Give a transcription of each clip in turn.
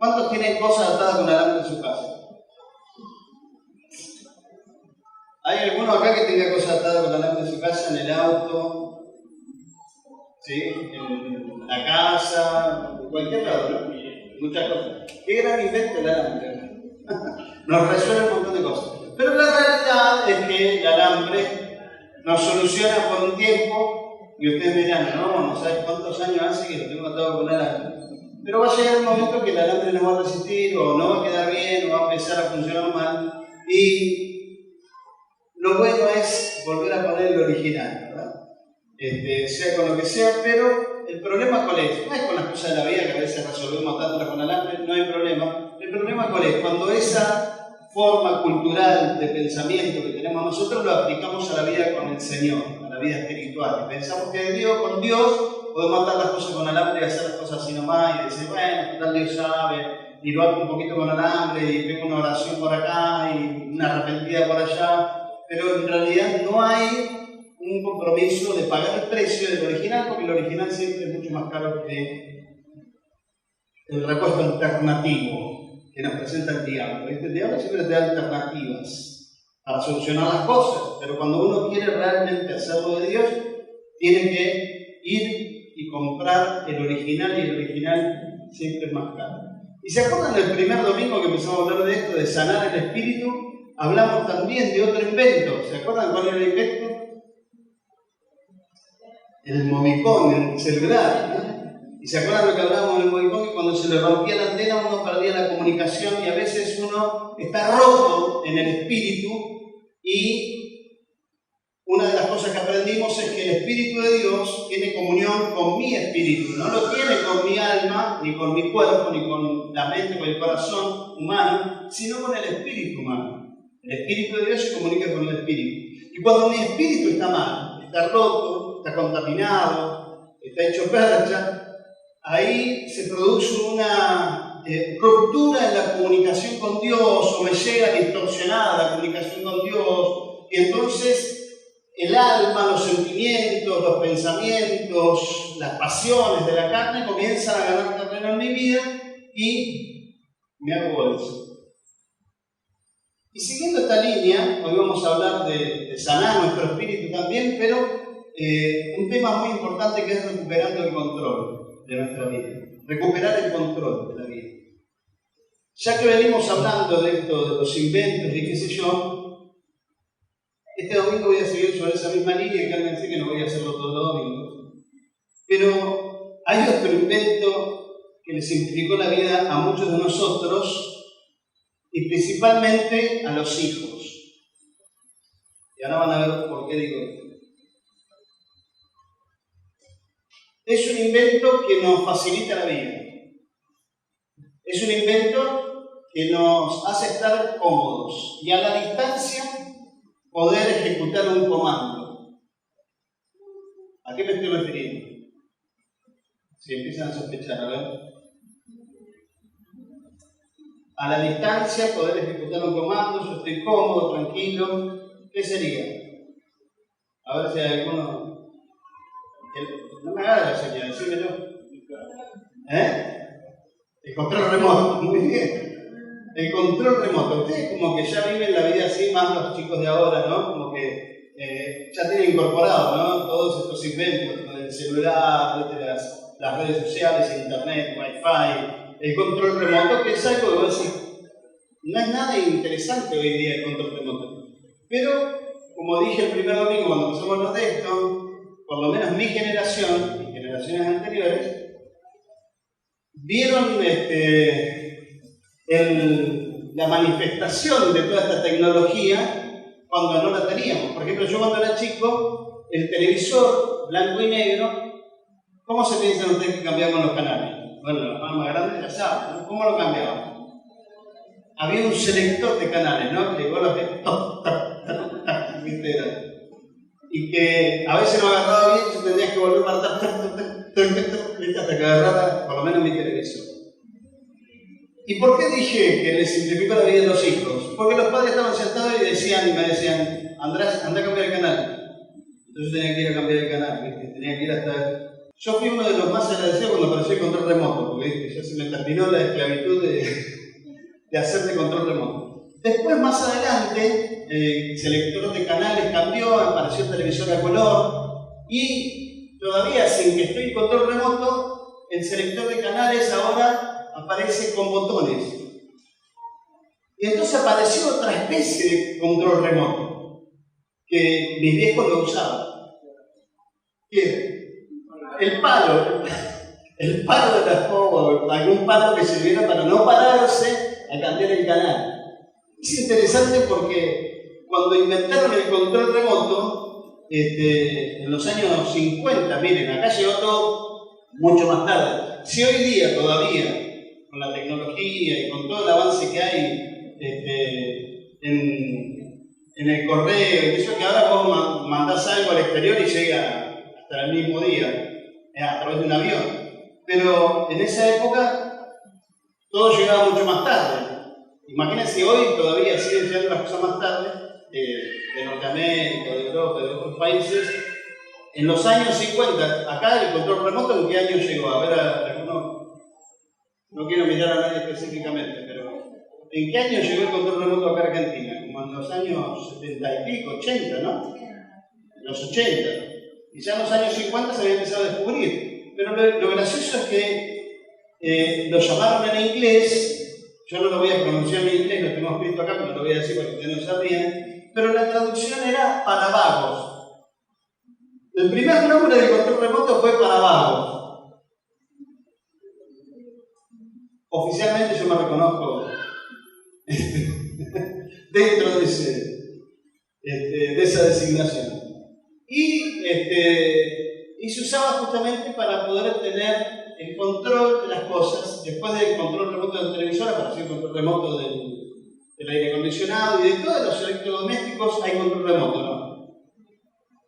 ¿Cuántos tienen cosas atadas con alambre en su casa? ¿Hay alguno acá que tenga cosas atadas con alambre en su casa, en el auto? ¿Sí? En la casa, en cualquier lado, ¿no? Muchas cosas. Qué gran invento el alambre. Nos resuelve un montón de cosas. Pero la realidad es que el alambre nos soluciona por un tiempo, y ustedes dirán, no sabes cuántos años hace que lo tengo atado con alambre. Pero va a llegar un momento que el alambre no va a resistir, o no va a quedar bien, o va a empezar a funcionar mal. Y lo bueno es volver a poner el original, ¿verdad? Sea con lo que sea, pero el problema cuál es, no es con las cosas de la vida que a veces resolvemos atándolas con alambre, no hay problema. El problema cuál es, cuando esa forma cultural de pensamiento que tenemos nosotros lo aplicamos a la vida con el Señor, a la vida espiritual. Y pensamos que con Dios podemos atar las cosas con alambre y hacer las cosas así nomás y decir, bueno, tal Dios sabe, y lo hago un poquito con alambre y tengo una oración por acá y una arrepentida por allá, pero en realidad no hay un compromiso de pagar el precio del original, porque el original siempre es mucho más caro que el repuesto alternativo que nos presenta el diablo. El diablo siempre te da alternativas para solucionar las cosas, pero cuando uno quiere realmente hacerlo de Dios, tiene que ir y comprar el original, y el original siempre es más caro. ¿Y se acuerdan del primer domingo que empezamos a hablar de esto, de sanar el espíritu? Hablamos también de otro invento. ¿Se acuerdan cuál era el invento? El Movicon, el celular, ¿no? Y se acuerdan lo que hablábamos del Movicon, que cuando se le rompía la antena uno perdía la comunicación, y a veces uno está roto en el espíritu, y una de las cosas que aprendimos es que el Espíritu de Dios tiene comunión con mi espíritu, no lo tiene con mi alma, ni con mi cuerpo, ni con la mente o el corazón humano, sino con el espíritu humano. El Espíritu de Dios se comunica con el espíritu. Y cuando mi espíritu está mal, está roto, está contaminado, está hecho percha, ahí se produce una ruptura en la comunicación con Dios, o me llega distorsionada la comunicación con Dios, y entonces el alma, los sentimientos, los pensamientos, las pasiones de la carne comienzan a ganar terreno en mi vida y me hago bolsa. Y siguiendo esta línea, hoy vamos a hablar de sanar nuestro espíritu también, pero un tema muy importante que es recuperando el control de nuestra vida. Recuperar el control de la vida. Ya que venimos hablando de esto, de los inventos y qué sé yo, este domingo voy a seguir sobre esa misma línea, y cálmense que no voy a hacerlo todos los domingos. Pero hay otro invento que le simplificó la vida a muchos de nosotros, y principalmente a los hijos. Y ahora van a ver por qué digo esto. Es un invento que nos facilita la vida. Es un invento que nos hace estar cómodos y a la distancia poder ejecutar un comando. ¿A qué me estoy refiriendo? Si empiezan a sospechar, a ver. A la distancia poder ejecutar un comando, yo estoy cómodo, tranquilo. ¿Qué sería? A ver si hay alguno. No me haga la señal, decímelo. El control remoto, muy bien. El control remoto. Ustedes como que ya viven la vida así, más los chicos de ahora, ¿no? Como que ya tienen incorporado, ¿no? Todos estos inventos, el celular, las redes sociales, internet, wifi, el control remoto, que es algo que vos decís, no es nada interesante hoy día el control remoto. Pero, como dije el primer domingo cuando empezamos a hablar de esto, por lo menos mi generación y generaciones anteriores, vieron la manifestación de toda esta tecnología cuando no la teníamos. Por ejemplo, yo cuando era chico, el televisor blanco y negro, ¿cómo se piensan ustedes que cambiamos los canales? Bueno, los más grandes ya saben, ¿no? ¿Cómo lo cambiaban? Había un selector de canales, ¿no? Que vos lo hacías y que a veces no agarraba bien, yo tendrías que volver para atrás hasta que agarrara por lo menos mi televisor. ¿Y por qué dije que le simplificó la vida a los hijos? Porque los padres estaban sentados y me decían, Andrés, anda a cambiar el canal. Entonces yo tenía que ir a cambiar el canal, ¿viste? Tenía que ir hasta Yo fui uno de los más agradecidos cuando apareció el control remoto, porque ya se me terminó la esclavitud de hacer de control remoto. Después, más adelante, el selector de canales cambió, apareció el televisor a color y todavía sin que esté en control remoto, el selector de canales ahora aparece con botones. Y entonces apareció otra especie de control remoto que mis viejos lo usaban. El palo de la escoba, algún palo que sirviera para no pararse a cambiar el canal. Es interesante porque cuando inventaron el control remoto, en los años 50, miren, acá llegó todo mucho más tarde. Si hoy día todavía, con la tecnología y con todo el avance que hay en el correo, y eso que ahora vos mandás algo al exterior y llega hasta el mismo día, a través de un avión. Pero en esa época todo llegaba mucho más tarde. Imagínense, hoy todavía siguen llegando las cosas más tarde, de Norteamérica, de Europa, de otros países. En los años 50, acá el control remoto, ¿en qué año llegó? A ver, no quiero mirar a nadie específicamente, pero ¿en qué año llegó el control remoto acá a Argentina? Como en los años 70 y pico, 80, ¿no? En los 80. Y ya en los años 50 se había empezado a descubrir. Pero lo gracioso es que lo llamaron en inglés. Yo no lo voy a pronunciar en inglés, lo tengo escrito acá, pero lo voy a decir para que ustedes no se ríen. Pero la traducción era para vagos. El primer nombre del control remoto fue para vagos. Oficialmente yo me reconozco dentro de esa designación. Y se usaba justamente para poder tener el control de las cosas. Después del control remoto del televisor apareció el control remoto del aire acondicionado y de todos los electrodomésticos hay control remoto, ¿no?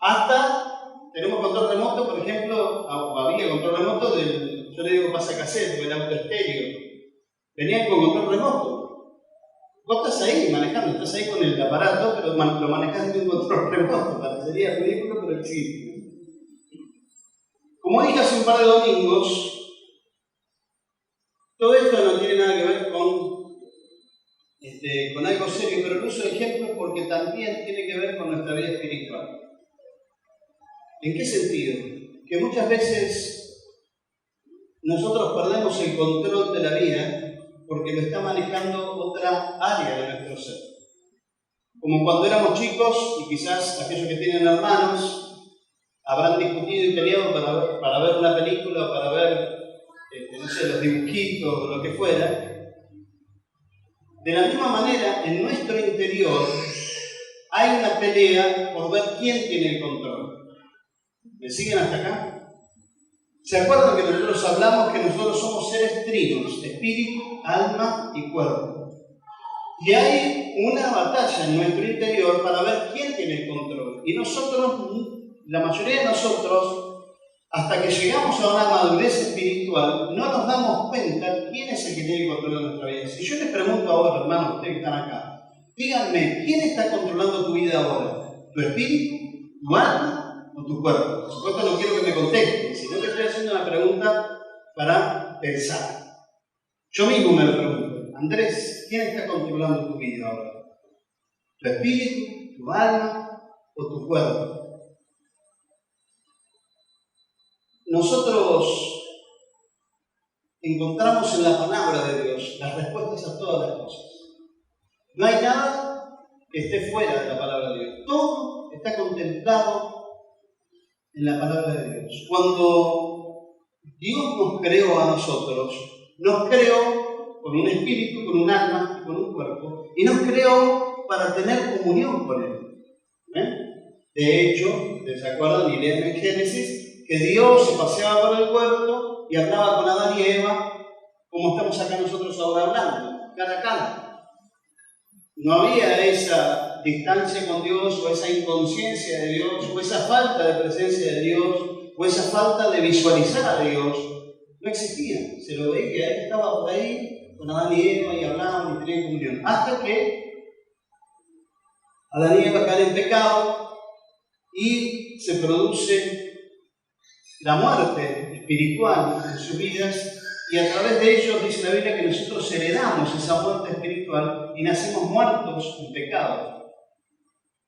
Hasta tenemos control remoto, por ejemplo, había control remoto del, yo le digo pasacassette, del auto estéreo. Venían con control remoto. Vos estás ahí manejando, estás ahí con el aparato, pero lo manejás de un control remoto. Parecería ridículo, pero existe. Como dije hace un par de domingos, todo esto no tiene nada que ver con algo serio, pero lo uso de ejemplo porque también tiene que ver con nuestra vida espiritual. ¿En qué sentido? Que muchas veces nosotros perdemos el control de la vida porque lo está manejando otra área de nuestro ser. Como cuando éramos chicos, y quizás aquellos que tienen hermanos habrán discutido y peleado para ver una película o para ver, no sé, los dibujitos o lo que fuera. De la misma manera, en nuestro interior hay una pelea por ver quién tiene el control. ¿Me siguen hasta acá? ¿Se acuerdan que nosotros hablamos que nosotros somos seres trinos, espíritu, alma y cuerpo? Y hay una batalla en nuestro interior para ver quién tiene el control. Y nosotros, la mayoría de nosotros, hasta que llegamos a una madurez espiritual, no nos damos cuenta quién es el que tiene el control de nuestra vida. Si yo les pregunto ahora, hermanos, ustedes que están acá, díganme, ¿quién está controlando tu vida ahora? ¿Tu espíritu, tu alma o tu cuerpo? Por supuesto no quiero que me contesten, sino que estoy haciendo una pregunta para pensar. Yo mismo me lo pregunto, Andrés, ¿quién está controlando tu vida ahora? ¿Tu espíritu, tu alma o tu cuerpo? Nosotros encontramos en la palabra de Dios las respuestas a todas las cosas. No hay nada que esté fuera de la palabra de Dios. Todo está contemplado en la palabra de Dios. Cuando Dios nos creó a nosotros, nos creó con un espíritu, con un alma y con un cuerpo, y nos creó para tener comunión con Él. De hecho, ¿se acuerdan? Y leen en Génesis que Dios se paseaba por el huerto y hablaba con Adán y Eva, como estamos acá nosotros ahora hablando, cara a cara. No había esa distancia con Dios, o esa inconsciencia de Dios, o esa falta de presencia de Dios, o esa falta de visualizar a Dios. No existía. Se lo veía, Él estaba por ahí con Adán y Eva y hablaban y tenían comunión. Hasta que Adán y Eva caen en pecado y se produce la muerte espiritual en sus vidas, y a través de ellos dice la Biblia que nosotros heredamos esa muerte espiritual y nacemos muertos en pecado.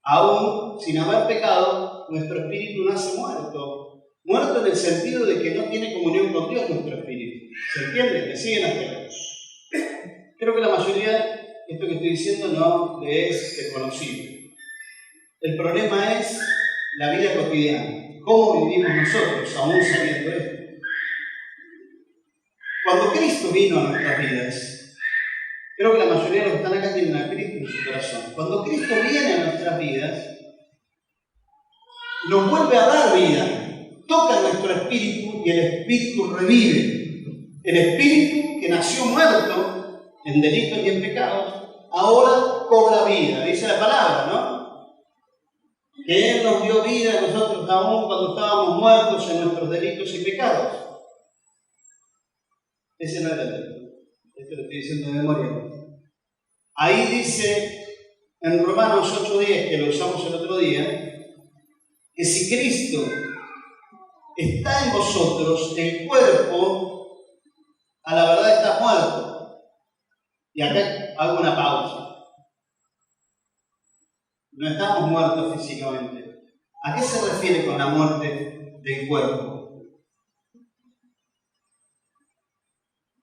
Aún sin haber pecado, nuestro espíritu nace muerto. Muerto en el sentido de que no tiene comunión con Dios nuestro espíritu. ¿Se entiende? ¿Me siguen hasta acá? Creo que la mayoría, esto que estoy diciendo, no le es desconocido. El problema es la vida cotidiana. ¿Cómo vivimos nosotros aún sabiendo esto? Cuando Cristo vino a nuestras vidas, creo que la mayoría de los que están acá tienen a Cristo en su corazón. Cuando Cristo viene a nuestras vidas, nos vuelve a dar vida, toca nuestro espíritu y el espíritu revive. El espíritu que nació muerto en delitos y en pecados, ahora cobra vida. Dice la palabra, ¿no? Que Él nos dio vida a nosotros aún cuando estábamos muertos en nuestros delitos y pecados. Ese no era el texto. Esto lo estoy diciendo de memoria. Ahí dice en Romanos 8:10, que lo usamos el otro día, que si Cristo está en vosotros, el cuerpo a la verdad está muerto. Y acá hago una pausa. No estamos muertos físicamente. ¿A qué se refiere con la muerte del cuerpo?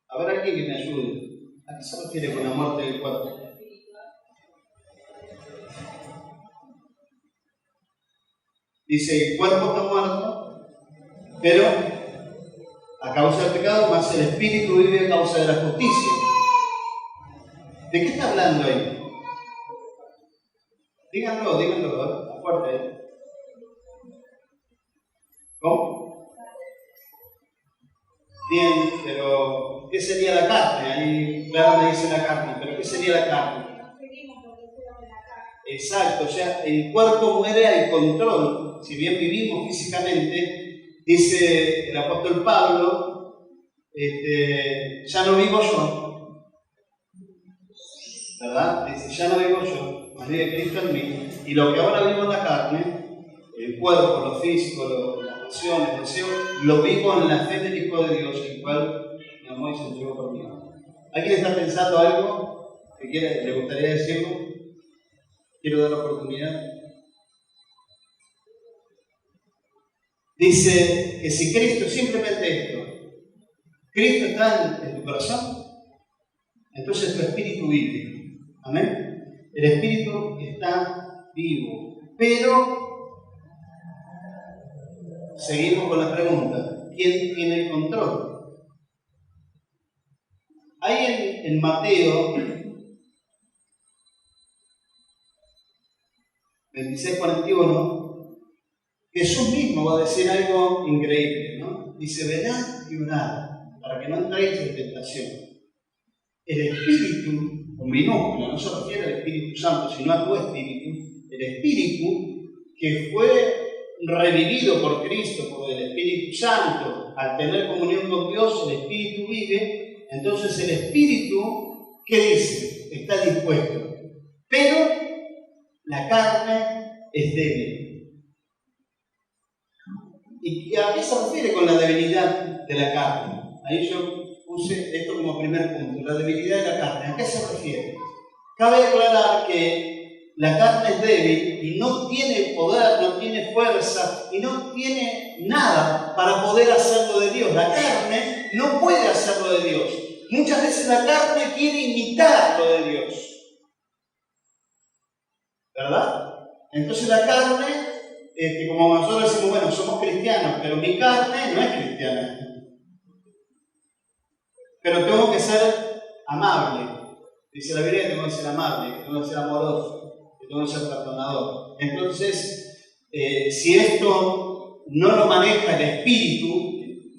A ver, alguien que me ayude. ¿A qué se refiere con la muerte del cuerpo? Dice, el cuerpo está muerto, pero a causa del pecado, más el espíritu vive a causa de la justicia. ¿De qué está hablando ahí? Díganlo, fuerte ahí. ¿Cómo? Bien, pero ¿qué sería la carne? Ahí claro me dice la carne, pero ¿qué sería la carne? Exacto, o sea, el cuerpo muere al control. Si bien vivimos físicamente, dice el apóstol Pablo, ya no vivo yo, ¿verdad? Dice, ya no vivo yo, más vive Cristo en mí, y lo que ahora vivo en la carne, el cuerpo, lo físico, las pasiones, el deseo, lo vivo en la fe del Hijo de Dios, el cual me amó y se entregó por mí. ¿Alguien está pensando algo que le gustaría decirlo? Quiero dar la oportunidad. Dice que si Cristo, simplemente esto, Cristo está en tu corazón, entonces tu espíritu vive. Amén. El espíritu está vivo. Pero seguimos con la pregunta: ¿quién tiene el control? Hay en Mateo 26:41, Jesús mismo va a decir algo increíble, ¿no? Dice, velad y orad, para que no entréis en tentación. El Espíritu, con minúscula, no se refiere al Espíritu Santo, sino a tu Espíritu, el Espíritu que fue revivido por Cristo, por el Espíritu Santo, al tener comunión con Dios, el Espíritu vive. Entonces el Espíritu, ¿qué dice? Está dispuesto, pero la carne es débil. ¿Y a qué se refiere con la debilidad de la carne? Ahí yo puse esto como primer punto, la debilidad de la carne. ¿A qué se refiere? Cabe aclarar que la carne es débil y no tiene poder, no tiene fuerza y no tiene nada para poder hacerlo de Dios. La carne no puede hacerlo de Dios. Muchas veces la carne quiere imitar lo de Dios, ¿verdad? Entonces la carne, como nosotros decimos, bueno, somos cristianos, pero mi carne no es cristiana. Pero tengo que ser amable. Dice la Biblia que tengo que ser amable, que tengo que ser amoroso, que tengo que ser perdonador. Entonces, si esto no lo maneja el Espíritu,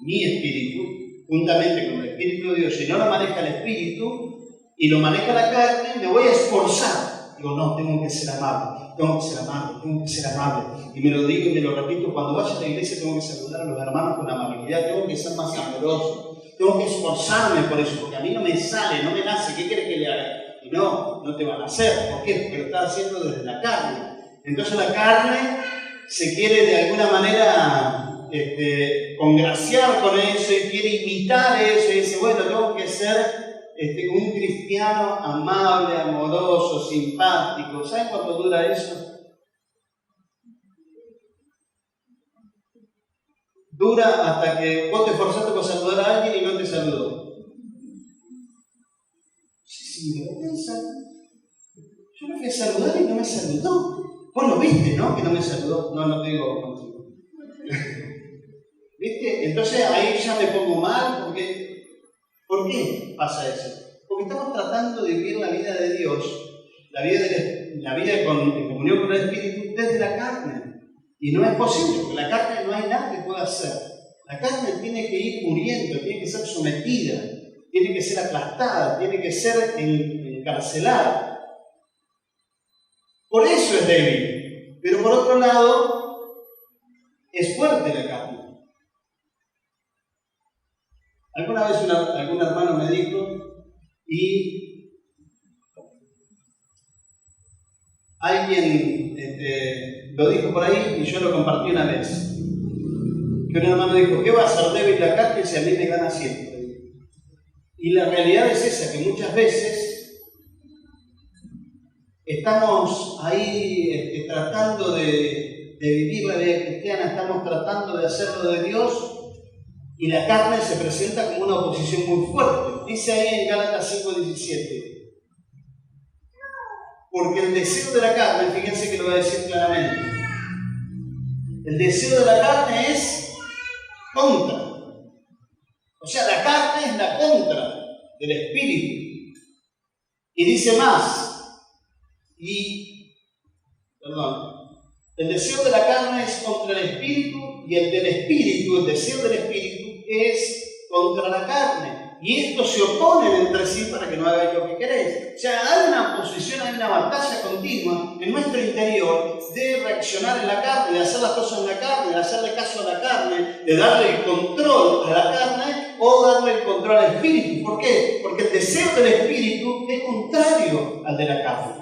mi Espíritu, juntamente con el Espíritu de Dios, si no lo maneja el Espíritu y lo maneja la carne, me voy a esforzar. Digo, no, tengo que ser amable. Tengo que ser amable, tengo que ser amable. Y me lo digo y me lo repito, cuando vaya a la iglesia tengo que saludar a los hermanos con amabilidad, tengo que ser más amoroso, tengo que esforzarme por eso, porque a mí no me sale, no me nace, ¿qué quieres que le haga? Y no te van a hacer. ¿Por qué? Porque lo estás haciendo desde la carne. Entonces la carne se quiere de alguna manera congraciar con eso y quiere imitar eso y dice, bueno, tengo que ser un cristiano amable, amoroso, simpático. ¿Saben cuánto dura eso? Dura hasta que vos te esforzaste por saludar a alguien y no te saludó. Sí, me lo piensan. Yo lo fui a saludar y no me saludó. Vos lo viste, ¿no? Que no me saludó. No te digo contigo. ¿Viste? Entonces ahí ya me pongo mal porque... ¿Por qué pasa eso? Porque estamos tratando de vivir la vida de Dios, la vida en comunión con el Espíritu desde la carne. Y no es posible, porque la carne no hay nada que pueda hacer. La carne tiene que ir muriendo, tiene que ser sometida, tiene que ser aplastada, tiene que ser encarcelada. Por eso es débil. Pero por otro lado, es fuerte la carne. Alguna vez algún hermano me dijo, y alguien lo dijo por ahí y yo lo compartí una vez. Que un hermano dijo, ¿qué va a ser débil la carne si a mí me gana siempre? Y la realidad es esa, que muchas veces estamos ahí tratando de vivir la vida cristiana, estamos tratando de hacerlo de Dios, y la carne se presenta como una oposición muy fuerte. Dice ahí en Gálatas 5:17. Porque el deseo de la carne, fíjense que lo va a decir claramente, el deseo de la carne es contra. O sea, la carne es la contra del espíritu. Y dice más, el deseo de la carne es contra el espíritu y el del espíritu, el deseo del espíritu es contra la carne. Y estos se oponen entre sí para que no hagáis lo que queréis. O sea, hay una oposición, hay una batalla continua en nuestro interior de reaccionar en la carne, de hacer las cosas en la carne, de hacerle caso a la carne, de darle el control a la carne o darle el control al espíritu. ¿Por qué? Porque el deseo del espíritu es contrario al de la carne.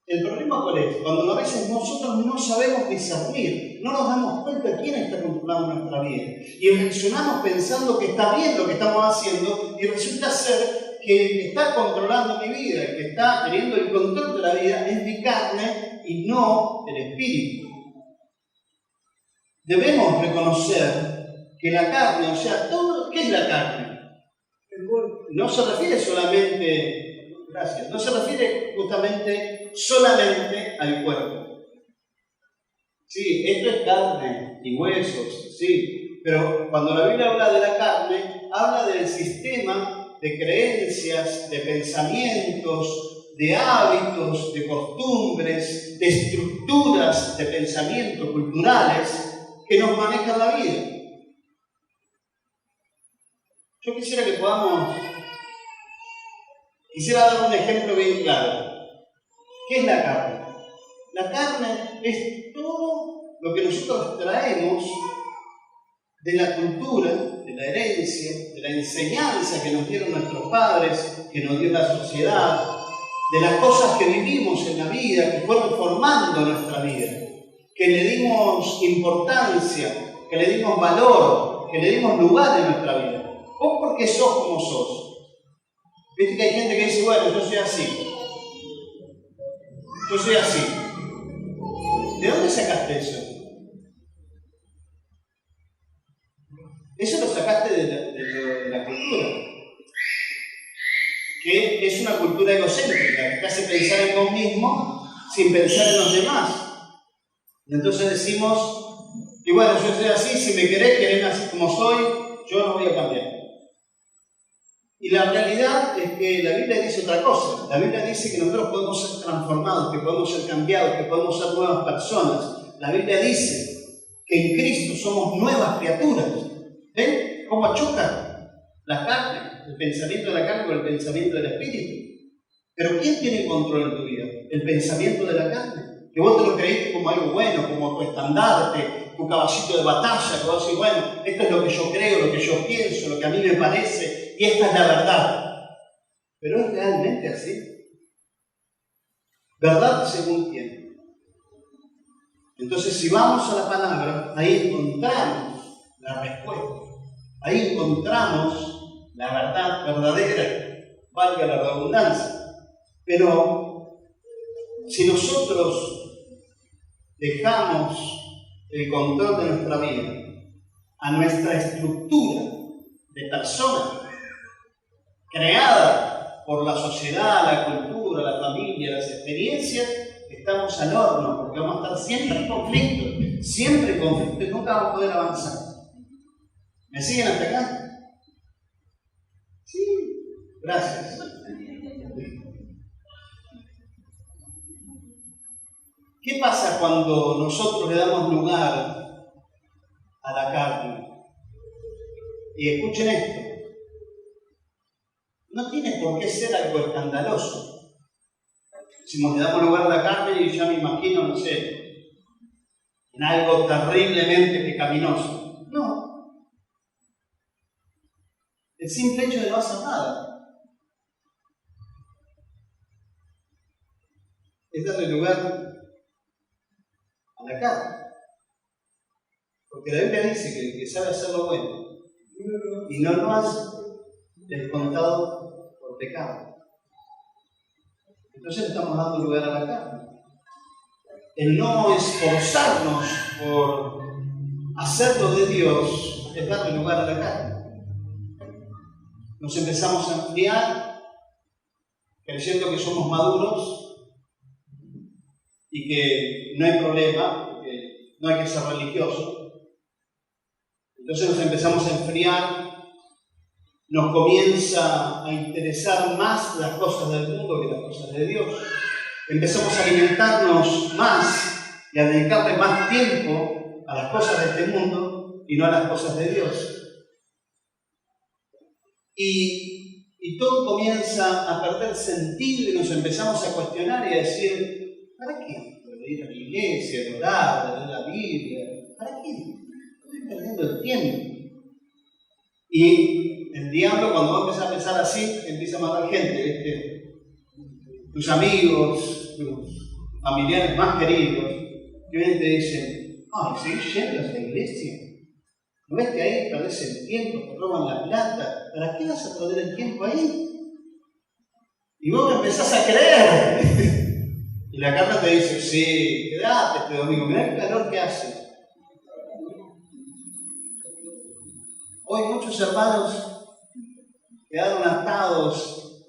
El problema cuál es, cuando a veces nosotros no sabemos discernir, no nos damos cuenta de quién está controlando nuestra vida y reaccionamos pensando que está bien lo que estamos haciendo y resulta ser que el que está controlando mi vida, el que está teniendo el control de la vida es mi carne y no el espíritu. Debemos reconocer que la carne, o sea, ¿qué es la carne? No se refiere solamente... Gracias. No se refiere justamente solamente al cuerpo. Sí, esto es carne y huesos, sí. Pero cuando la Biblia habla de la carne, habla del sistema de creencias, de pensamientos, de hábitos, de costumbres, de estructuras de pensamiento culturales que nos manejan la vida. Yo quisiera que Quisiera dar un ejemplo bien claro. ¿Qué es la carne? La carne es todo lo que nosotros traemos de la cultura, de la herencia, de la enseñanza que nos dieron nuestros padres, que nos dio la sociedad, de las cosas que vivimos en la vida, que fueron formando nuestra vida, que le dimos importancia, que le dimos valor, que le dimos lugar en nuestra vida. ¿Vos por qué sos como sos? Viste que hay gente que dice, bueno, yo soy así. Yo soy así. ¿De dónde sacaste eso? Eso lo sacaste de la cultura. Que es una cultura egocéntrica, que te hace pensar en vos mismo sin pensar en los demás. Y entonces decimos, y bueno, yo soy así, si me quererme así como soy, yo no voy a cambiar. Y la realidad es que la Biblia dice otra cosa. La Biblia dice que nosotros podemos ser transformados, que podemos ser cambiados, que podemos ser nuevas personas. La Biblia dice que en Cristo somos nuevas criaturas. ¿Ven cómo chocan la carne, el pensamiento de la carne con el pensamiento del espíritu? Pero ¿quién tiene control en tu vida? El pensamiento de la carne. Que vos te lo creíste como algo bueno, como tu estandarte, tu caballito de batalla, que vos decís, bueno, esto es lo que yo creo, lo que yo pienso, lo que a mí me parece. Y esta es la verdad. ¿Pero es realmente así? ¿Verdad según quién? Entonces, si vamos a la palabra, ahí encontramos la respuesta. Ahí encontramos la verdad verdadera, valga la redundancia. Pero si nosotros dejamos el control de nuestra vida a nuestra estructura de persona, creada por la sociedad, la cultura, la familia, las experiencias, estamos al horno, porque vamos a estar siempre en conflicto y nunca vamos a poder avanzar. ¿Me siguen hasta acá? Sí, gracias. ¿Qué pasa cuando nosotros le damos lugar a la carne? Y escuchen esto, no tiene por qué ser algo escandaloso. Si le damos lugar a la carne, y yo me imagino, no sé, en algo terriblemente pecaminoso. No. El simple hecho de no hacer nada es darle lugar a la carne. Porque la Biblia dice que el que sabe hacer lo bueno y no lo hace, es contado por pecado. Entonces le estamos dando lugar a la carne. El no esforzarnos por hacerlo de Dios es darle lugar a la carne. Nos empezamos a enfriar creyendo que somos maduros y que no hay problema, que no hay que ser religioso. Entonces nos empezamos a enfriar, nos comienza a interesar más las cosas del mundo que las cosas de Dios. Empezamos a alimentarnos más y a dedicarle más tiempo a las cosas de este mundo y no a las cosas de Dios. Y todo comienza a perder sentido y nos empezamos a cuestionar y a decir, ¿para qué? ¿Para ir a la iglesia, a orar, a leer la Biblia? ¿Para qué? Estoy perdiendo el tiempo. Y el diablo, cuando va a empezar a pensar así, empieza a matar gente, ¿viste? Tus amigos, tus familiares más queridos, que vienen y te dicen, ay, ¿seguís yendo a esa iglesia? ¿No ves que ahí perdés el tiempo, te roban la plata? ¿Para qué vas a perder el tiempo ahí? Y vos empezás a creer. Y la carne te dice, sí, quedate este domingo, mirá el calor que hace. Hoy muchos hermanos quedaron atados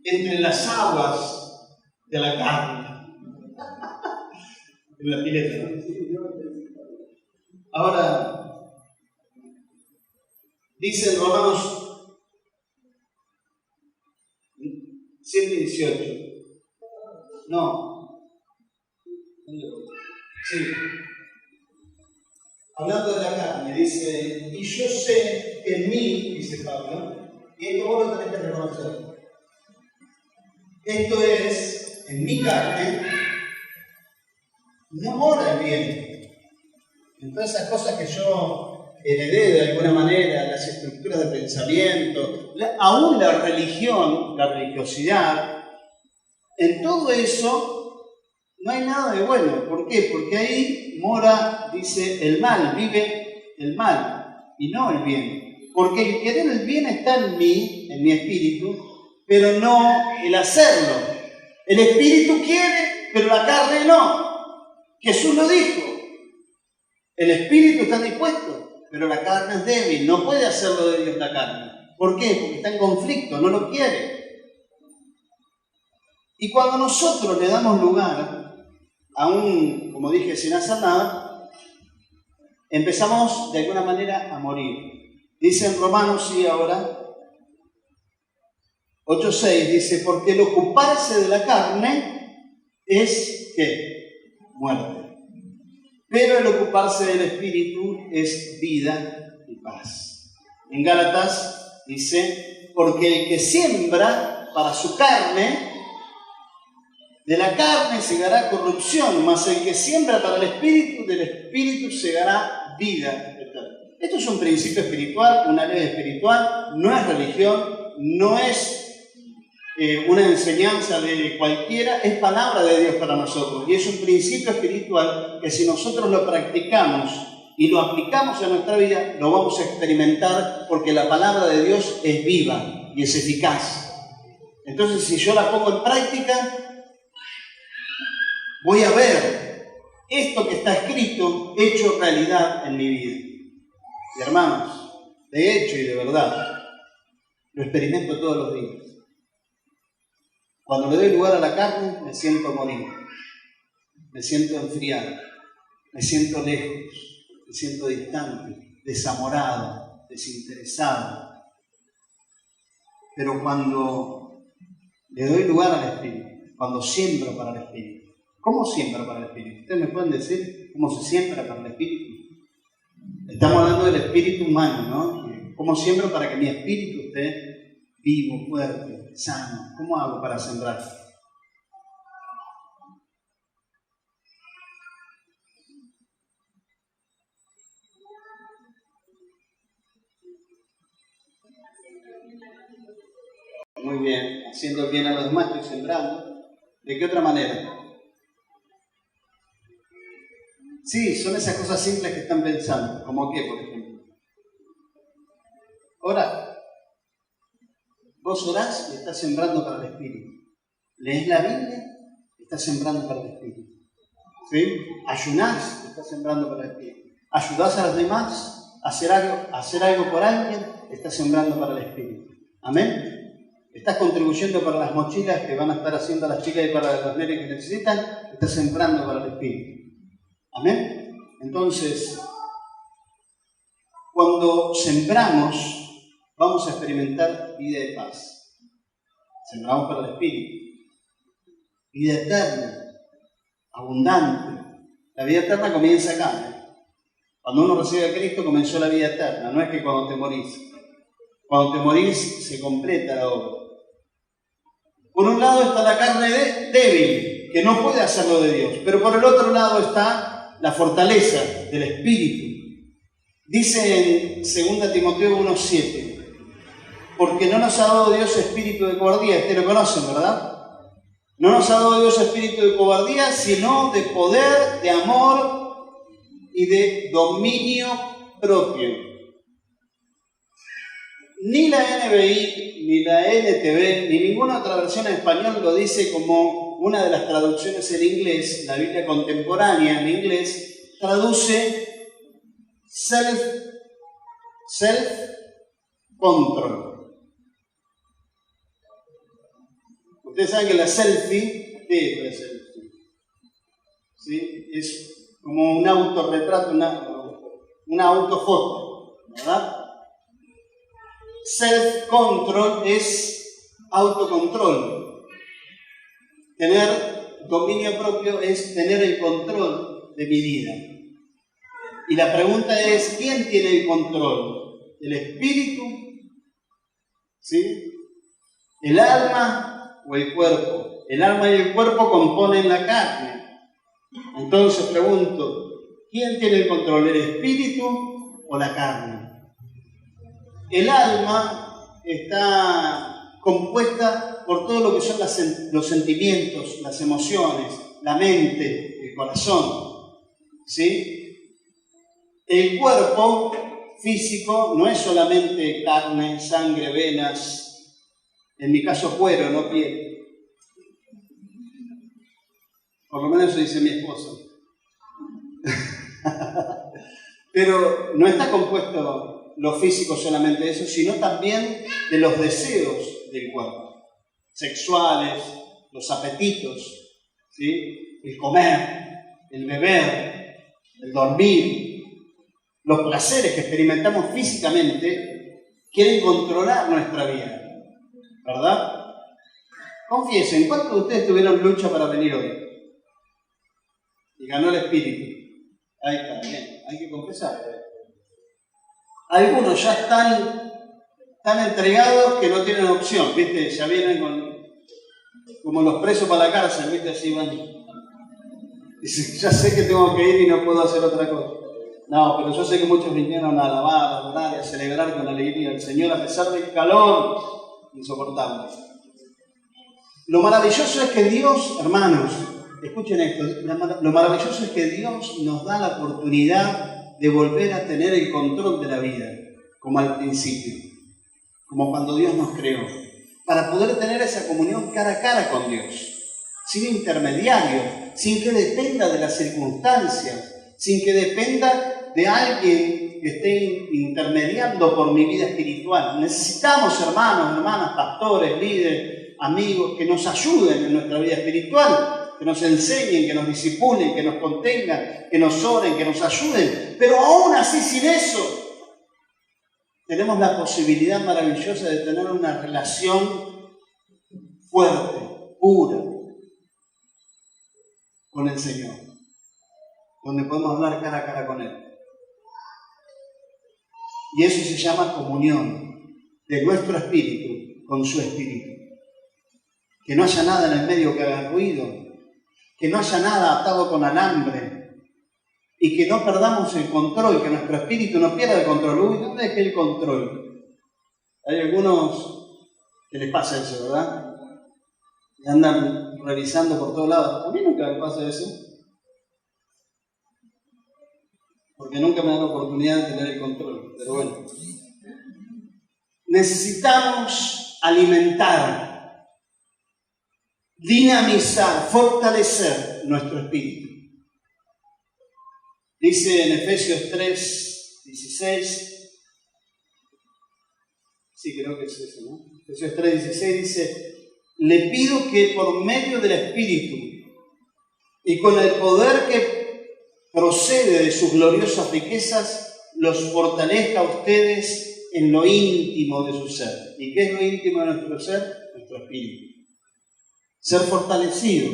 entre las aguas de la carne. En la pileta, ¿no? Ahora, dice en Romanos 7:18. No. Sí. Hablando de la carne, dice, y yo sé que en mí, dice Pablo, y esto vos lo tenés que reconocer. Esto es, en mi carne, no mora el bien. En todas esas cosas que yo heredé de alguna manera, las estructuras de pensamiento, aún la religión, la religiosidad, en todo eso no hay nada de bueno. ¿Por qué? Porque ahí mora, dice, el mal, vive el mal y no el bien. Porque el querer el bien está en mi espíritu, pero no el hacerlo. El espíritu quiere, pero la carne no. Jesús lo dijo. El espíritu está dispuesto, pero la carne es débil, no puede hacerlo de Dios la carne. ¿Por qué? Porque está en conflicto, no lo quiere. Y cuando nosotros le damos lugar, aún, como dije, sin hacer nada, empezamos de alguna manera a morir. Dice en Romanos, sí, ahora, 8:6, dice, porque el ocuparse de la carne es, ¿qué? Muerte. Pero el ocuparse del espíritu es vida y paz. En Gálatas dice, porque el que siembra para su carne, de la carne segará corrupción, mas el que siembra para el espíritu, del espíritu segará vida eterna. Esto es un principio espiritual, una ley espiritual, no es religión, no es una enseñanza de cualquiera, es palabra de Dios para nosotros. Y es un principio espiritual que si nosotros lo practicamos y lo aplicamos a nuestra vida, lo vamos a experimentar porque la palabra de Dios es viva y es eficaz. Entonces, si yo la pongo en práctica, voy a ver esto que está escrito hecho realidad en mi vida. Y hermanos, de hecho y de verdad, lo experimento todos los días. Cuando le doy lugar a la carne, me siento morir, me siento enfriado, me siento lejos, me siento distante, desamorado, desinteresado. Pero cuando le doy lugar al Espíritu, cuando siembro para el Espíritu, ¿cómo siembro para el Espíritu? ¿Ustedes me pueden decir cómo se siembra para el Espíritu? Estamos hablando del espíritu humano, ¿no? ¿Cómo siembro para que mi espíritu esté vivo, fuerte, sano? ¿Cómo hago para sembrar? Muy bien, haciendo bien a los demás estoy sembrando. ¿De qué otra manera? Sí, son esas cosas simples que están pensando. ¿Cómo qué, por ejemplo? Orar. Vos orás y estás sembrando para el Espíritu. Lees la Biblia y estás sembrando para el Espíritu. ¿Sí? Ayunás y estás sembrando para el Espíritu. Ayudás a los demás a hacer algo por alguien, estás sembrando para el Espíritu. ¿Amén? Estás contribuyendo para las mochilas que van a estar haciendo las chicas y para los nenes que necesitan, estás sembrando para el Espíritu. ¿Amén? Entonces, cuando sembramos, vamos a experimentar vida de paz. Sembramos para el Espíritu. Vida eterna, abundante. La vida eterna comienza acá, ¿eh? Cuando uno recibe a Cristo, comenzó la vida eterna. No es que cuando te morís. Cuando te morís, se completa la obra. Por un lado está la carne débil, que no puede hacerlo de Dios. Pero por el otro lado está la fortaleza del Espíritu. Dice en 2 Timoteo 1:7, porque no nos ha dado Dios espíritu de cobardía. Ustedes lo conocen, ¿verdad? No nos ha dado Dios espíritu de cobardía, sino de poder, de amor y de dominio propio. Ni la NBI, ni la NTV, ni ninguna otra versión en español lo dice como una de las traducciones en inglés. La Biblia contemporánea en inglés traduce self-control. Ustedes saben que la selfie, ¿qué es selfie? ¿Sí? Es como un autorretrato, una autofoto, ¿verdad? Self-control es autocontrol. Tener dominio propio es tener el control de mi vida. Y la pregunta es, ¿quién tiene el control? ¿El espíritu? ¿Sí? ¿El alma o el cuerpo? El alma y el cuerpo componen la carne. Entonces pregunto, ¿quién tiene el control? ¿El espíritu o la carne? El alma está compuesta por todo lo que son los sentimientos, las emociones, la mente, el corazón. ¿Sí? El cuerpo físico no es solamente carne, sangre, venas, en mi caso cuero, no piel. Por lo menos eso dice mi esposa. Pero no está compuesto lo físico solamente de eso, sino también de los deseos del cuerpo, sexuales, los apetitos, ¿sí? El comer, el beber, el dormir, los placeres que experimentamos físicamente quieren controlar nuestra vida, ¿verdad? Confiesen, ¿cuántos de ustedes tuvieron lucha para venir hoy? Y ganó el espíritu. Ahí está, bien, hay que confesar. Algunos ya están tan entregados que no tienen opción, ¿viste? Ya vienen como los presos para la cárcel, ¿viste? Así van. Dicen, ya sé que tengo que ir y no puedo hacer otra cosa. No, pero yo sé que muchos vinieron a alabar, a adorar y a celebrar con alegría al Señor a pesar del calor insoportable. Lo maravilloso es que Dios, hermanos, escuchen esto, lo maravilloso es que Dios nos da la oportunidad de volver a tener el control de la vida, como al principio, como cuando Dios nos creó, para poder tener esa comunión cara a cara con Dios, sin intermediario, sin que dependa de las circunstancias, sin que dependa de alguien que esté intermediando por mi vida espiritual. Necesitamos hermanos, hermanas, pastores, líderes, amigos que nos ayuden en nuestra vida espiritual, que nos enseñen, que nos discipulen, que nos contengan, que nos oren, que nos ayuden. Pero aún así, sin eso, tenemos la posibilidad maravillosa de tener una relación fuerte, pura, con el Señor, donde podemos hablar cara a cara con Él. Y eso se llama comunión de nuestro espíritu con su espíritu. Que no haya nada en el medio que haga ruido, que no haya nada atado con alambre y que no perdamos el control, que nuestro espíritu no pierda el control. Uy, ¿dónde dejé el control? Hay algunos que les pasa eso, ¿verdad? Y andan revisando por todos lados. A mí nunca me pasa eso, porque nunca me dan la oportunidad de tener el control. Pero bueno, necesitamos alimentar, dinamizar, fortalecer nuestro espíritu. Dice en Efesios 3:16, sí, creo que es eso, ¿no? Efesios 3:16 dice: le pido que por medio del Espíritu y con el poder que procede de sus gloriosas riquezas, los fortalezca a ustedes en lo íntimo de su ser. ¿Y qué es lo íntimo de nuestro ser? Nuestro espíritu. Ser fortalecido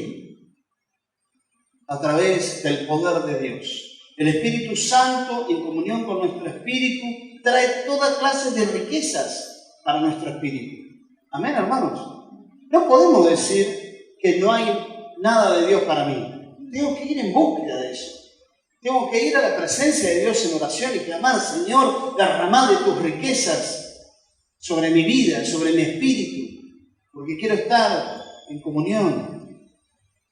a través del poder de Dios. El Espíritu Santo, en comunión con nuestro espíritu, trae toda clase de riquezas para nuestro espíritu. Amén, hermanos. No podemos decir que no hay nada de Dios para mí. Tengo que ir en búsqueda de eso. Tengo que ir a la presencia de Dios en oración y clamar: Señor, derramad de tus riquezas sobre mi vida, sobre mi espíritu, porque quiero estar en comunión.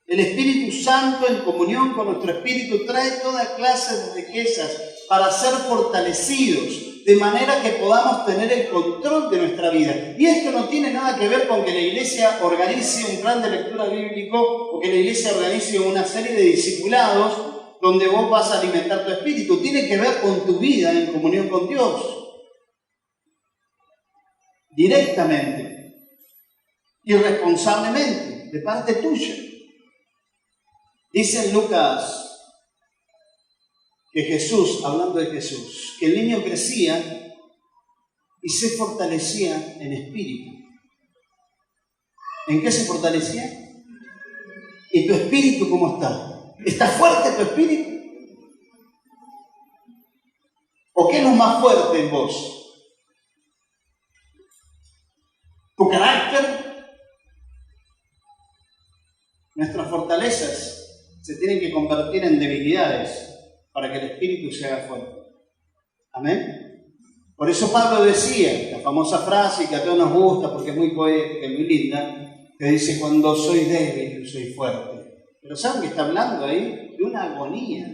El Espíritu Santo, en comunión con nuestro espíritu, trae toda clase de riquezas para ser fortalecidos, de manera que podamos tener el control de nuestra vida. Y esto no tiene nada que ver con que la iglesia organice un plan de lectura bíblico o que la iglesia organice una serie de discipulados donde vos vas a alimentar tu espíritu. Tiene que ver con tu vida en comunión con Dios. Directamente, irresponsablemente, de parte tuya. Dice en Lucas que Jesús, hablando de Jesús, que el niño crecía y se fortalecía en espíritu. ¿En qué se fortalecía? ¿Y tu espíritu cómo está? ¿Está fuerte tu espíritu? ¿O qué es lo más fuerte en vos? ¿Tu carácter? Nuestras fortalezas se tienen que convertir en debilidades para que el espíritu se haga fuerte. Amén. Por eso Pablo decía, la famosa frase que a todos nos gusta porque es muy poética y muy linda, que dice: cuando soy débil, soy fuerte. Pero ¿saben que está hablando ahí? De una agonía,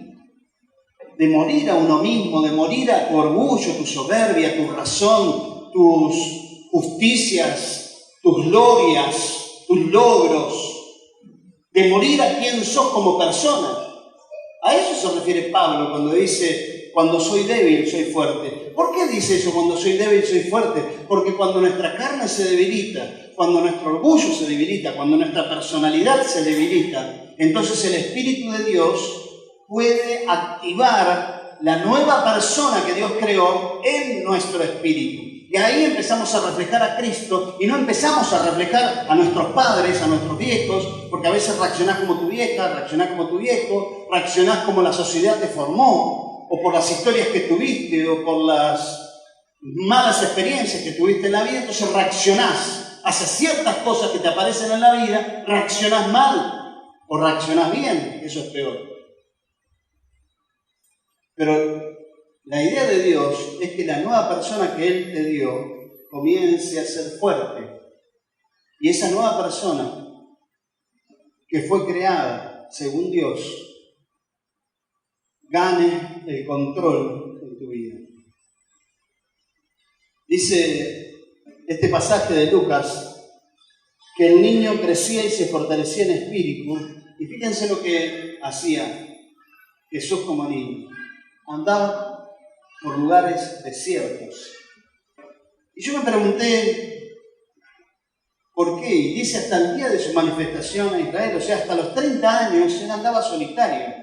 de morir a uno mismo, de morir a tu orgullo, tu soberbia, tu razón, tus justicias, tus glorias, tus logros, de morir a quien sos como persona. A eso se refiere Pablo cuando dice: cuando soy débil, soy fuerte. ¿Por qué dice eso? Cuando soy débil, soy fuerte. Porque cuando nuestra carne se debilita, cuando nuestro orgullo se debilita, cuando nuestra personalidad se debilita, entonces el Espíritu de Dios puede activar la nueva persona que Dios creó en nuestro espíritu. Y ahí empezamos a reflejar a Cristo y no empezamos a reflejar a nuestros padres, a nuestros viejos, porque a veces reaccionás como tu vieja, reaccionás como tu viejo, reaccionás como la sociedad te formó, o por las historias que tuviste, o por las malas experiencias que tuviste en la vida. Entonces reaccionás hacia ciertas cosas que te aparecen en la vida, reaccionás mal o reaccionás bien, eso es peor. Pero la idea de Dios es que la nueva persona que Él te dio comience a ser fuerte. Y esa nueva persona que fue creada según Dios gane el control en tu vida. Dice este pasaje de Lucas que el niño crecía y se fortalecía en espíritu, y fíjense lo que hacía Jesús como niño: andaba por lugares desiertos. Y yo me pregunté por qué, y dice hasta el día de su manifestación a Israel, o sea, hasta los 30 años él andaba solitario.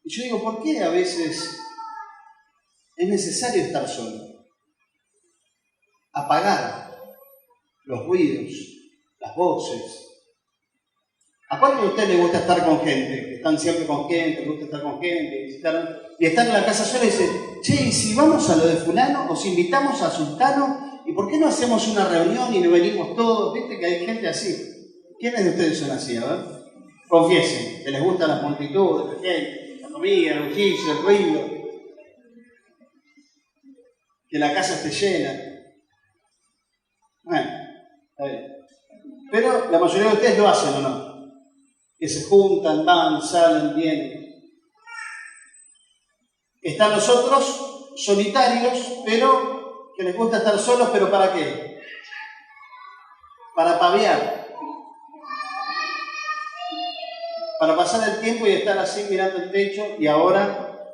Y yo digo, ¿por qué a veces es necesario estar solo? Apagar los ruidos, las voces. ¿A cuál de ustedes les gusta estar con gente? Que están siempre con gente, les gusta estar con gente, y están en la casa sola y dicen, che, ¿y si vamos a lo de fulano? ¿O si invitamos a sultano? ¿Y por qué no hacemos una reunión y nos venimos todos? ¿Viste que hay gente así? ¿Quiénes de ustedes son así? A ver, confiesen, que les gustan las multitudes de gente, la comida, el bullicio, el ruido, que la casa esté llena. Bueno, está bien. Pero la mayoría de ustedes lo hacen, ¿o no? Que se juntan, van, salen, vienen. Están los otros solitarios, pero que les gusta estar solos, ¿pero para qué? Para paviar. Para pasar el tiempo y estar así mirando el techo, y ahora,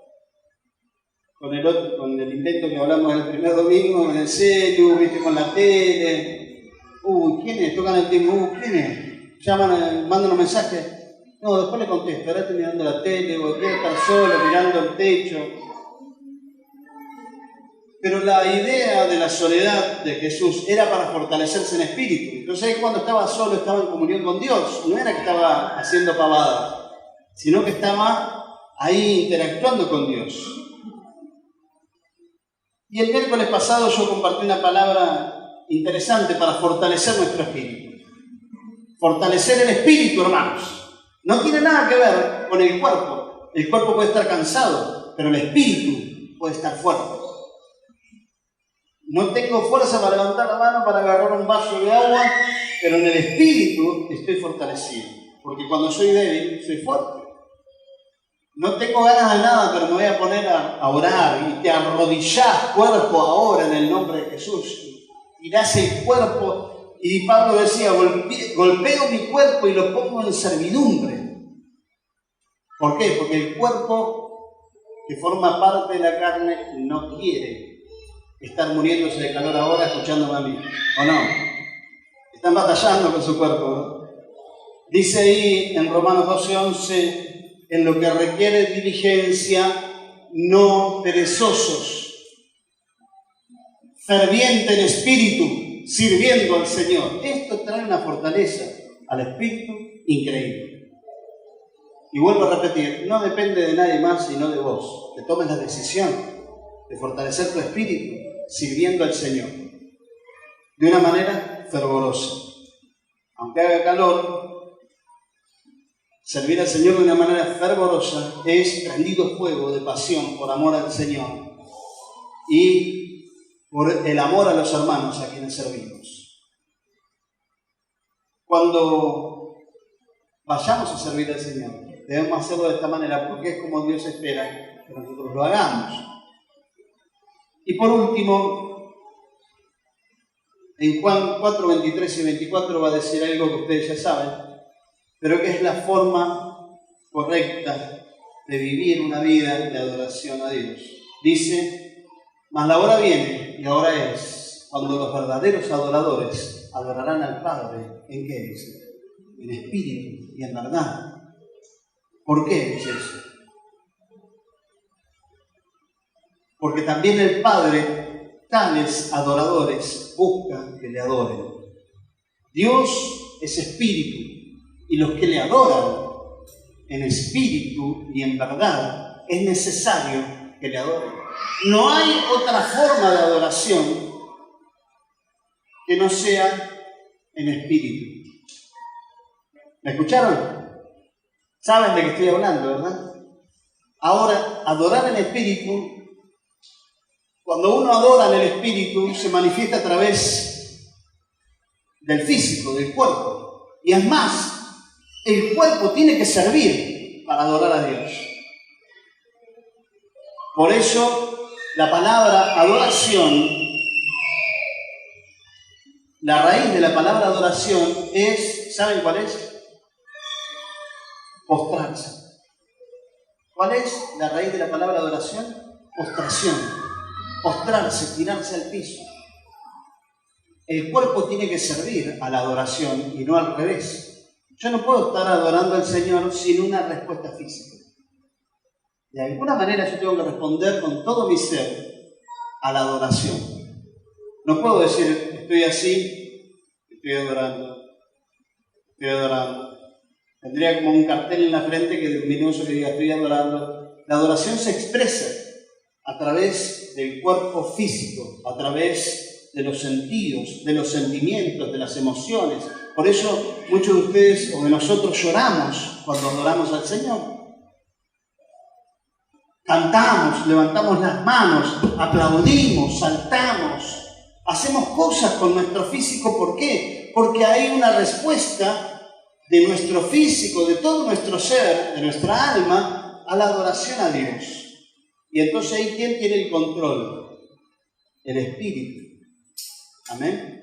con el intento que hablamos el primer domingo, con el celu, ¿viste? Con la tele. ¿Quién es? Tocan el timbre. ¿Quién es? Llaman, mandan un mensaje. No, después le contesto, ahora estoy mirando la tele, o quiero estar solo, mirando el techo. Pero la idea de la soledad de Jesús era para fortalecerse en espíritu. Entonces cuando estaba solo estaba en comunión con Dios. No era que estaba haciendo pavadas, sino que estaba ahí interactuando con Dios. Y el miércoles pasado yo compartí una palabra interesante para fortalecer nuestro espíritu. Fortalecer el espíritu, hermanos. No tiene nada que ver con el cuerpo. El cuerpo puede estar cansado, pero el espíritu puede estar fuerte. No tengo fuerza para levantar la mano para agarrar un vaso de agua, pero en el espíritu estoy fortalecido. Porque cuando soy débil, soy fuerte. No tengo ganas de nada, pero me voy a poner a orar, y te arrodillás cuerpo ahora en el nombre de Jesús. Y das el cuerpo. Y Pablo decía, golpeo mi cuerpo y lo pongo en servidumbre. ¿Por qué? Porque el cuerpo que forma parte de la carne no quiere estar muriéndose de calor ahora escuchándome a mí. ¿O no? Están batallando con su cuerpo, ¿no? Dice ahí en Romanos 12:11, en lo que requiere diligencia, no perezosos, ferviente en espíritu, sirviendo al Señor. Esto trae una fortaleza al espíritu increíble. Y vuelvo a repetir, no depende de nadie más sino de vos, que tomes la decisión de fortalecer tu espíritu sirviendo al Señor de una manera fervorosa. Aunque haga calor, servir al Señor de una manera fervorosa es prendido fuego de pasión por amor al Señor y por el amor a los hermanos a quienes servimos. Cuando vayamos a servir al Señor, debemos hacerlo de esta manera porque es como Dios espera que nosotros lo hagamos. Y por último, en Juan 4, 23 y 24 va a decir algo que ustedes ya saben, pero que es la forma correcta de vivir una vida de adoración a Dios. Dice, mas la hora viene, y ahora es, cuando los verdaderos adoradores adorarán al Padre. ¿En qué dice? En espíritu y en verdad. ¿Por qué dice eso? Porque también el Padre, tales adoradores, busca que le adoren. Dios es espíritu, y los que le adoran en espíritu y en verdad, es necesario que le adoren. No hay otra forma de adoración que no sea en espíritu. ¿Me escucharon? Saben de qué estoy hablando, ¿verdad? Ahora, adorar en espíritu, cuando uno adora en el espíritu, se manifiesta a través del físico, del cuerpo. Y es más, El cuerpo tiene que servir para adorar a Dios. Por eso la palabra adoración, la raíz de la palabra adoración es, ¿saben cuál es? Postrarse. ¿Cuál es la raíz de la palabra adoración? Postración. Postrarse, tirarse al piso. El cuerpo tiene que servir a la adoración y no al revés. Yo no puedo estar adorando al Señor sin una respuesta física. De alguna manera yo tengo que responder con todo mi ser a la adoración. No puedo decir, estoy así, estoy adorando, estoy adorando. Tendría como un cartel en la frente que luminoso que diga, estoy adorando. La adoración se expresa a través del cuerpo físico, a través de los sentidos, de los sentimientos, de las emociones. Por eso muchos de ustedes o de nosotros lloramos cuando adoramos al Señor. Cantamos, levantamos las manos, aplaudimos, saltamos, hacemos cosas con nuestro físico. ¿Por qué? Porque hay una respuesta de nuestro físico, de todo nuestro ser, de nuestra alma, a la adoración a Dios. Y entonces ahí, ¿quién tiene el control? El Espíritu. Amén.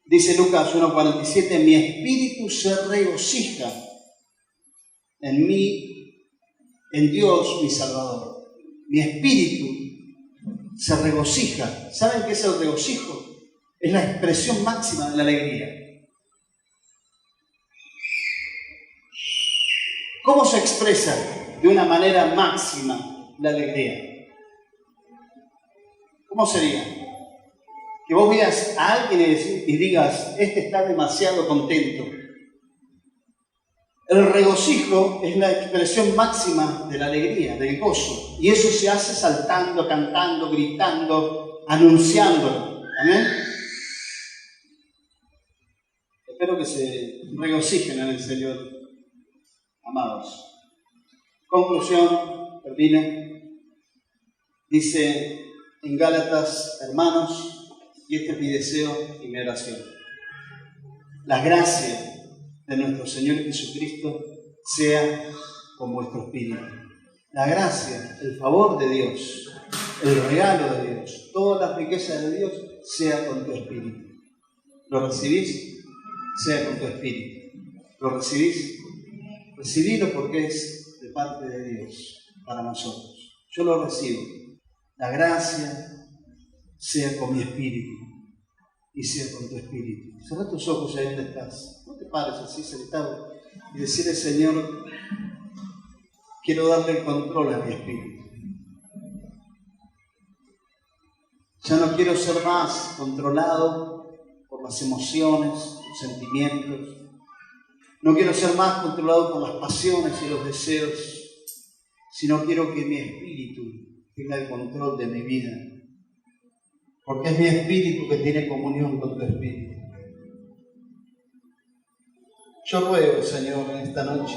Dice Lucas 1:47, mi espíritu se regocija en mí, en Dios mi Salvador. Mi espíritu se regocija. ¿Saben qué es el regocijo? Es la expresión máxima de la alegría. ¿Cómo se expresa de una manera máxima la alegría? ¿Cómo sería? Que vos veas a alguien y digas, este está demasiado contento. El regocijo es la expresión máxima de la alegría, del gozo. Y eso se hace saltando, cantando, gritando, anunciándolo. ¿Amén? Espero que se regocijen en el Señor, amados. Conclusión, termino. Dice en Gálatas, hermanos, y este es mi deseo y mi oración. La gracia de nuestro Señor Jesucristo sea con vuestro espíritu. La gracia, el favor de Dios, el regalo de Dios, toda la riqueza de Dios sea con tu espíritu. ¿Lo recibís? Sea con tu espíritu. ¿Lo recibís? Recibilo porque es de parte de Dios para nosotros. Yo lo recibo. La gracia sea con mi espíritu y sea con tu espíritu. Cerra tus ojos ahí donde estás. No te pares así sentado y decirle, Señor, quiero darle el control a mi espíritu. Ya no quiero ser más controlado por las emociones, los sentimientos. No quiero ser más controlado por las pasiones y los deseos, sino quiero que mi espíritu tenga el control de mi vida. Porque es mi espíritu que tiene comunión con tu espíritu. Yo ruego, Señor, en esta noche,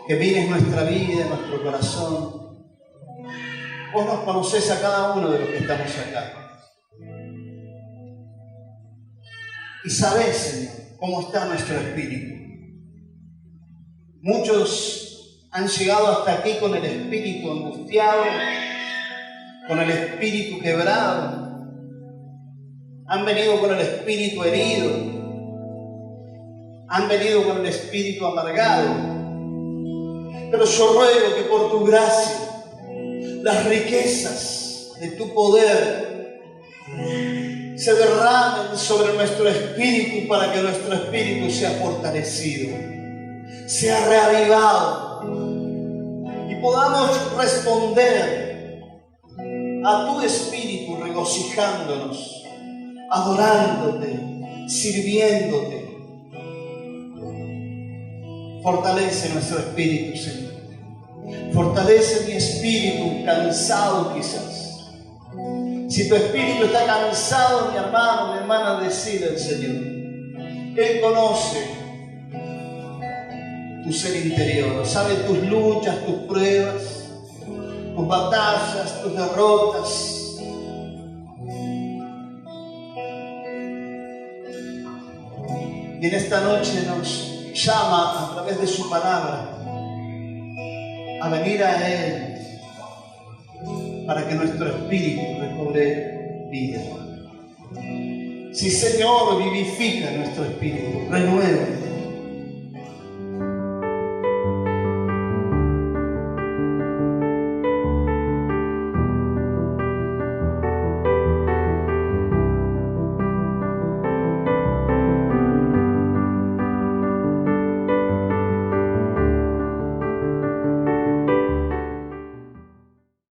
que mires nuestra vida, nuestro corazón. Vos nos conocés a cada uno de los que estamos acá. Y sabés, Señor, cómo está nuestro espíritu. Muchos han llegado hasta aquí con el espíritu angustiado, con el espíritu quebrado. Han venido con el espíritu herido. Han venido con el espíritu amargado. Pero yo ruego que por tu gracia, las riquezas de tu poder se derramen sobre nuestro espíritu para que nuestro espíritu sea fortalecido, sea reavivado y podamos responder a tu espíritu regocijándonos, adorándote, sirviéndote. Fortalece nuestro espíritu, Señor. Fortalece mi espíritu cansado quizás. Si tu espíritu está cansado, mi hermano, mi hermana, decide al Señor. Él conoce tu ser interior, sabe tus luchas, tus pruebas, tus batallas, tus derrotas. Y en esta noche nos llama a través de su palabra a venir a Él para que nuestro espíritu recobre vida. Sí, Señor, vivifica nuestro espíritu, renueve